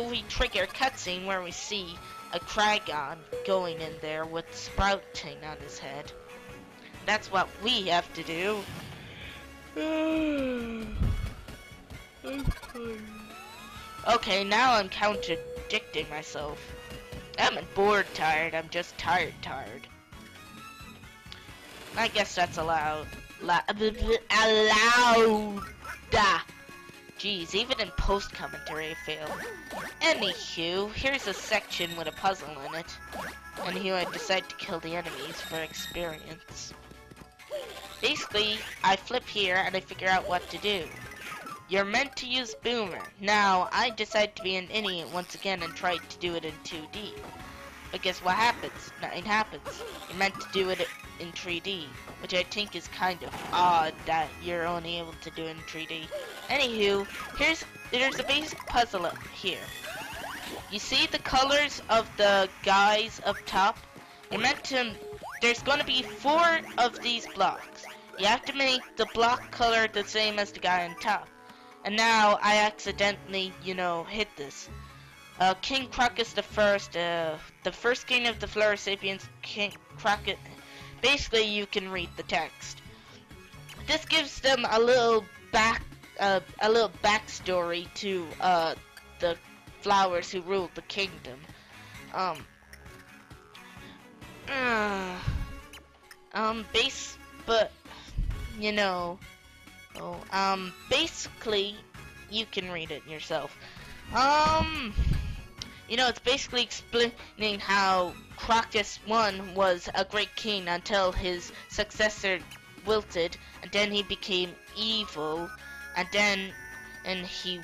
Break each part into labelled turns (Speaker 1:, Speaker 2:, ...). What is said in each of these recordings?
Speaker 1: we trigger a cutscene where we see a Kragon going in there with sprouting on his head. That's what we have to do. Okay, now I'm contradicting myself. I'm not bored tired, I'm just tired. I guess that's allowed. Allowed. Jeez, even in post-commentary I fail. Anywho, here's a section with a puzzle in it. And here I decide to kill the enemies for experience. Basically, I flip here and I figure out what to do. You're meant to use Boomer. Now, I decide to be an idiot once again and try to do it in 2D. But guess what happens? Nothing happens. You're meant to do it in 3D, which I think is kind of odd that you're only able to do it in 3D. Anywho, there's a basic puzzle up here. You see the colors of the guys up top? You're meant to... There's gonna be 4 of these blocks. You have to make the block color the same as the guy on top. And now I accidentally, hit this. King Crocus the first king of the Flora Sapiens, King Crocus. Basically, you can read the text. This gives them a little backstory to the flowers who ruled the kingdom. Basically, you can read it yourself. It's basically explaining how Crocus I was a great king until his successor wilted, and then he became evil, and he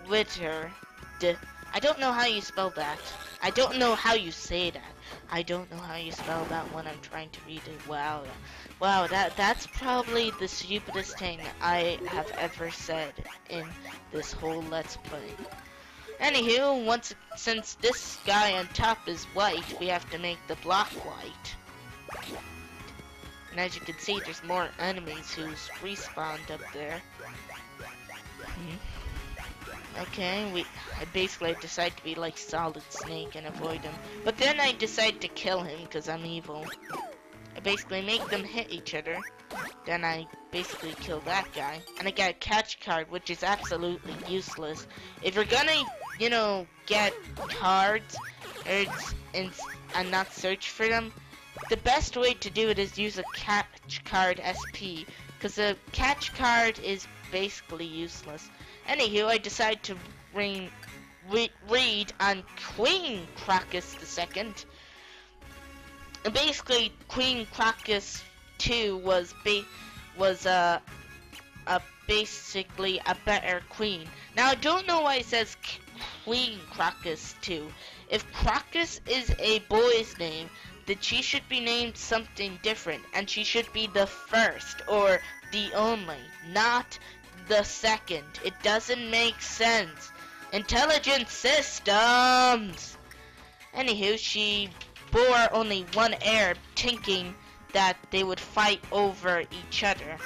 Speaker 1: withered. I don't know how you spell that. I don't know how you say that. I don't know how you spell that when I'm trying to read it. Wow, that's probably the stupidest thing I have ever said in this whole Let's Play. Anywho, since this guy on top is white, we have to make the block white. And as you can see, there's more enemies who's respawned up there. Okay, I basically decide to be like Solid Snake and avoid him. But then I decide to kill him because I'm evil. I basically make them hit each other. Then I basically kill that guy. And I get a catch card, which is absolutely useless. If you're gonna, get cards and not search for them, the best way to do it is use a catch card SP. Because a catch card is basically useless. Anywho, I decide to read on Queen Crocus II. And basically, Queen Crocus II was basically a better queen. Now, I don't know why it says Queen Crocus II. If Crocus is a boy's name, then she should be named something different, and she should be the first or the only, not the second. It doesn't make sense. Intelligent systems! Anywho, she bore only one heir, thinking that they would fight over each other.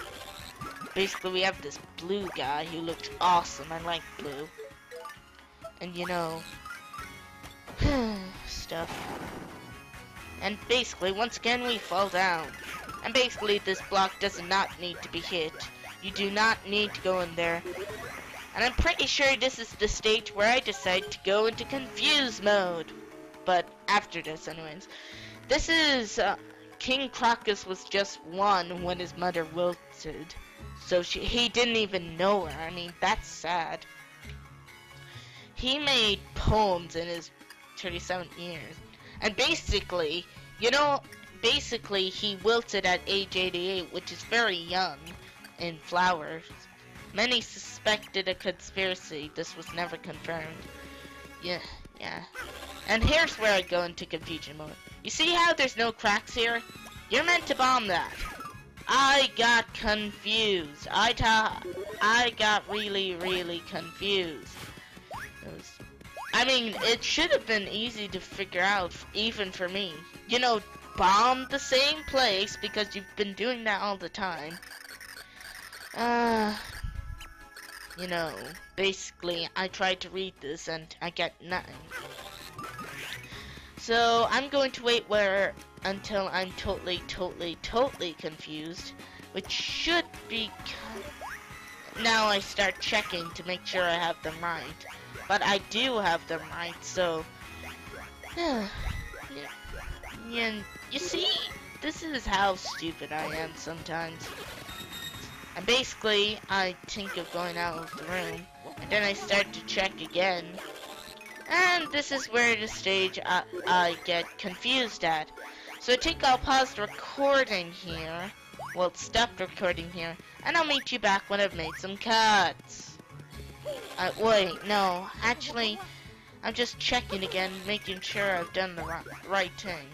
Speaker 1: Basically, we have this blue guy who looks awesome. I like blue. And stuff. And basically, once again, we fall down. And basically, this block does not need to be hit. You do not need to go in there. And I'm pretty sure this is the stage where I decide to go into confuse mode. But after this, anyways. This is, King Crocus was just 1 when his mother wilted. So he didn't even know her. I mean, that's sad. He made poems in his 37 years. And basically, he wilted at age 88, which is very young in flowers. Many suspected a conspiracy. This was never confirmed. Yeah. And here's where I go into confusion mode. You see how there's no cracks here? You're meant to bomb that. I got confused. I got really, really confused. It should have been easy to figure out, even for me. Bomb the same place because you've been doing that all the time. you know, basically I tried to read this and I get nothing. So I'm going to wait until I'm totally confused, which should be. Now I start checking to make sure I have them right, but I do have them right. So, you see, this is how stupid I am sometimes. And basically, I think of going out of the room, and then I start to check again. And this is where the stage I get confused at. So I think I'll pause the recording here. Well, stop the recording here. And I'll meet you back when I've made some cuts. Wait, no. Actually, I'm just checking again, making sure I've done the right thing.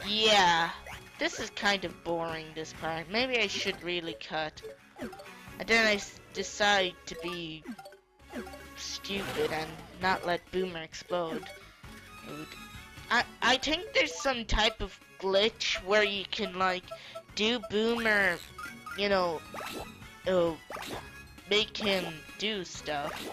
Speaker 1: Yeah. This is kind of boring, this part. Maybe I should really cut. And then I decide to be stupid and not let Boomer explode. I think there's some type of glitch where you can like do Boomer, you know, make him do stuff,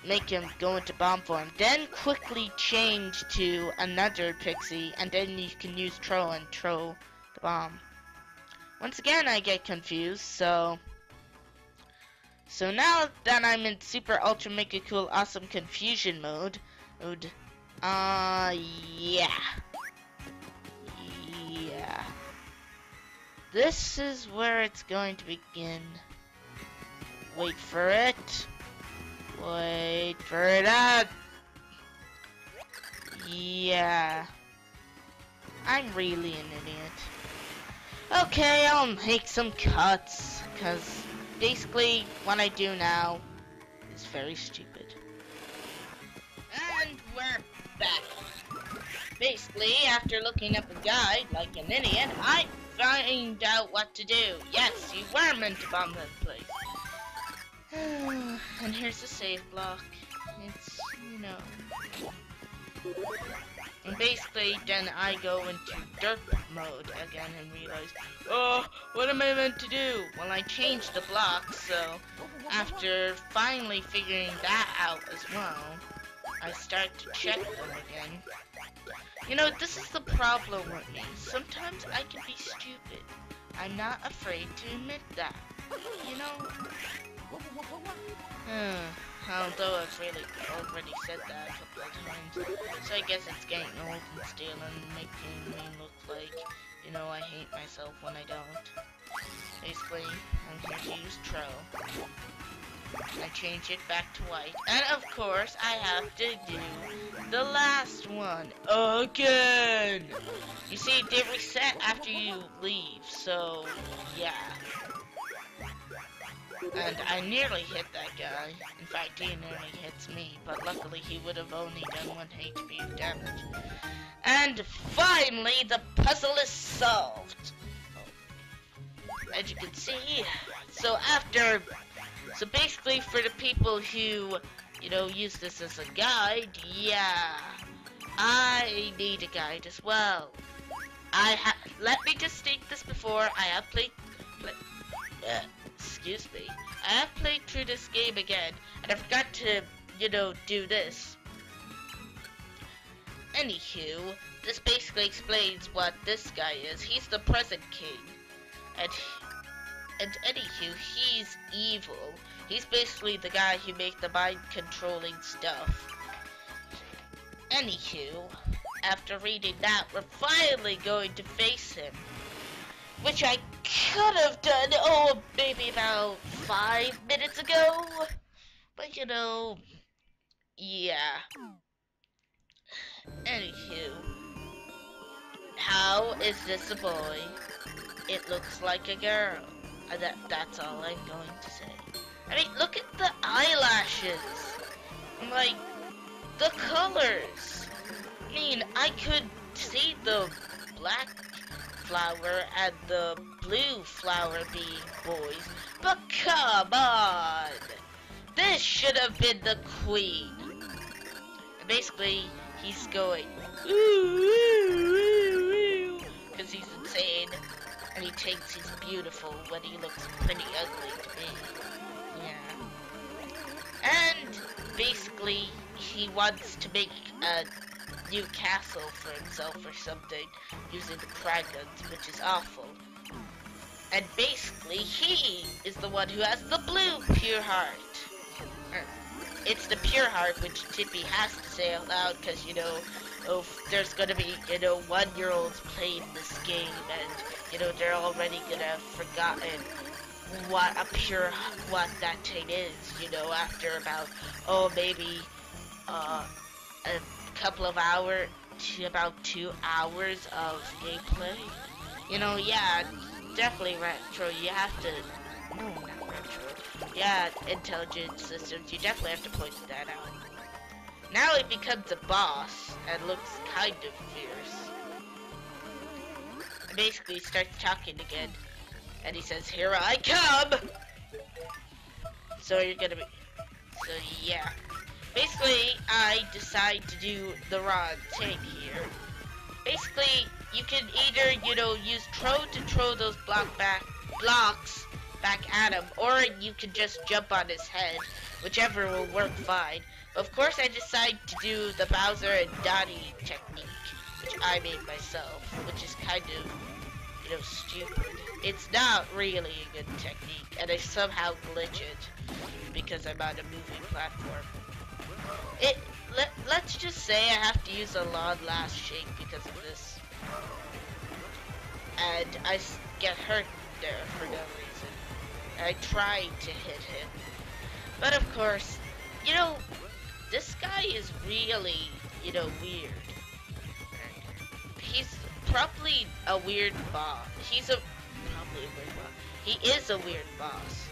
Speaker 1: make him go into bomb form, then quickly change to another pixie, and then you can use throw and throw the bomb. Once again I get confused, so now that I'm in super ultra mega cool awesome confusion mode, yeah. This is where it's going to begin. Wait for it. Wait for it out. Yeah. I'm really an idiot. Okay, I'll make some cuts, cause basically what I do now is very stupid. And we're back. Basically, after looking up a guide like an idiot, I find out what to do. Yes, you were meant to bomb that place. And here's the save block. It's, you know. And basically, then I go into derp mode again and realize, oh, what am I meant to do? Well, I changed the blocks, so after finally figuring that out as well, I start to check them again. You know, this is the problem with me. Sometimes I can be stupid. I'm not afraid to admit that. You know? Although I've really already said that a couple of times. So I guess it's getting old and stale and making me look like, you know, I hate myself when I don't. Basically, I'm here to use throw. I change it back to white. And of course, I have to do the last one again. You see, they reset after you leave, so yeah. And I nearly hit that guy. In fact, he nearly hits me, but luckily he would have only done 1 HP of damage. And finally, the puzzle is solved. As you can see, so basically for the people who, you know, use this as a guide, yeah, I need a guide as well. Let me just state this before, I have excuse me, I have played through this game again, and I forgot to, you know, do this. Anywho, this basically explains what this guy is. He's the present king, and anywho, he's evil. He's basically the guy who makes the mind-controlling stuff. Anywho, after reading that, we're finally going to face him. Which I could have done, maybe about 5 minutes ago. But, you know, yeah. Anywho, how is this a boy? It looks like a girl. That's all I'm going to say. I mean, look at the eyelashes. Like, the colors. I mean, I could see the black flower and the blue flower being boys, but come on! This should have been the queen. And basically, he's going, because he's insane, and he thinks he's beautiful when he looks pretty ugly to me. And basically, he wants to make a new castle for himself or something using the Kragans, which is awful. And basically, he is the one who has the blue pure heart. It's the pure heart which Tippy has to say out loud because, you know, oh, there's gonna be, you know, 1-year-olds playing this game and, you know, they're already gonna have forgotten what that thing is, you know, after about, maybe, a couple of hours to about 2 hours of gameplay. You know, yeah, definitely Retro, you have to, no, not Retro, yeah, Intelligent Systems, you definitely have to point that out. Now he becomes a boss and looks kind of fierce. And basically starts talking again. And he says, "Here I come!" So you're gonna be... So yeah. Basically, I decide to do the wrong thing here. Basically, you can either, you know, use throw to throw those blocks back at him, or you can just jump on his head, whichever will work fine. Of course, I decide to do the Bowser and Dottie technique, which I made myself, which is kind of, you know, stupid. It's not really a good technique, and I somehow glitch it because I'm on a moving platform. Let's just say I have to use a long last shake because of this, and I get hurt there for no reason. I tried to hit him, but of course, you know, this guy is really, you know, weird. He's probably a weird boss. He is a weird boss.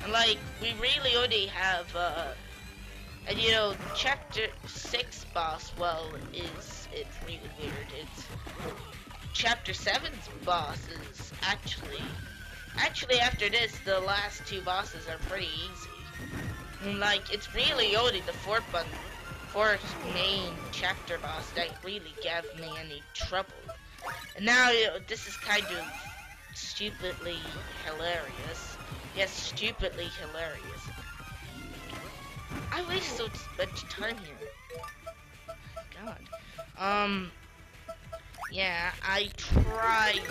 Speaker 1: And like, we really only have, and you know, chapter 6 boss, well, it's really weird. It's, chapter 7's boss is actually after this, the last 2 bosses are pretty easy. And like, it's really only the fourth main chapter boss that really gave me any trouble. And now, you know, this is kind of stupidly hilarious. Yes, stupidly hilarious. I waste so much time here. God. Yeah, I tried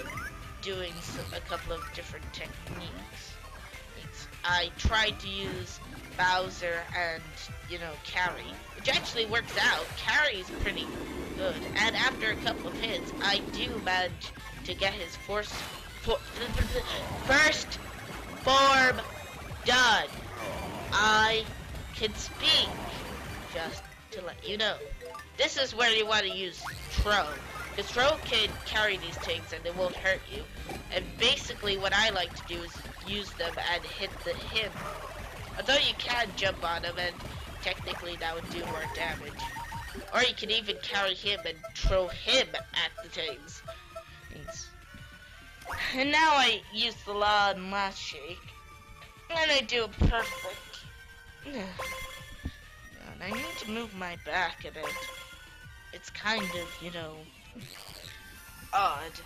Speaker 1: doing a couple of different techniques. I tried to use Bowser and, you know, Carrie, which actually works out. Carrie's pretty good, and after a couple of hits, I do manage to get his first form done. I can speak, just to let you know. This is where you want to use Tro, because Tro can carry these things and it won't hurt you. And basically what I like to do is use them and hit him. Although you can jump on him, and technically that would do more damage. Or you can even carry him and throw him at the things. And now I use the long last shake, and I do it perfect. And I need to move my back a bit. It's kind of, you know, odd.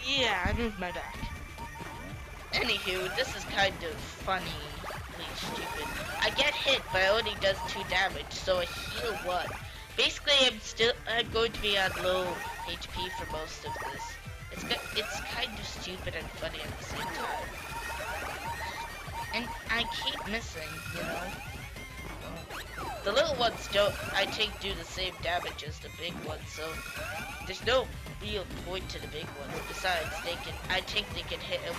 Speaker 1: Yeah, I moved my back. Anywho, this is kind of funny, stupid. I get hit, but it only does 2 damage, so I heal 1. Basically, I'm going to be on low HP for most of this. It's kind of stupid and funny at the same time. And I keep missing, you know. The little ones do the same damage as the big ones, so there's no real point to the big ones. Besides, I think they can hit him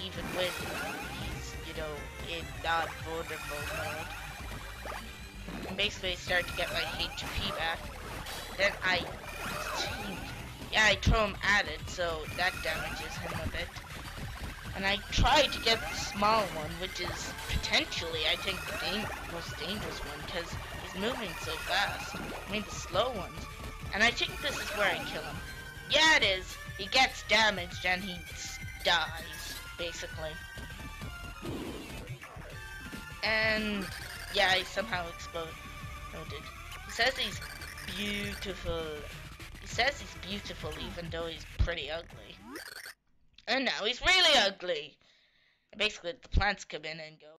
Speaker 1: even when he's, you know, in non-vulnerable mode. And basically, I start to get my HP back. Then I throw him at it, so that damages him a bit. And I try to get the small one, which is potentially, I think, the most dangerous one, because he's moving so fast. I mean, the slow ones. And I think this is where I kill him. Yeah, it is. He gets damaged and he dies, basically. And yeah, he somehow exploded. He says he's beautiful. He says he's beautiful even though he's pretty ugly. And now he's really ugly. Basically, the plants come in and go.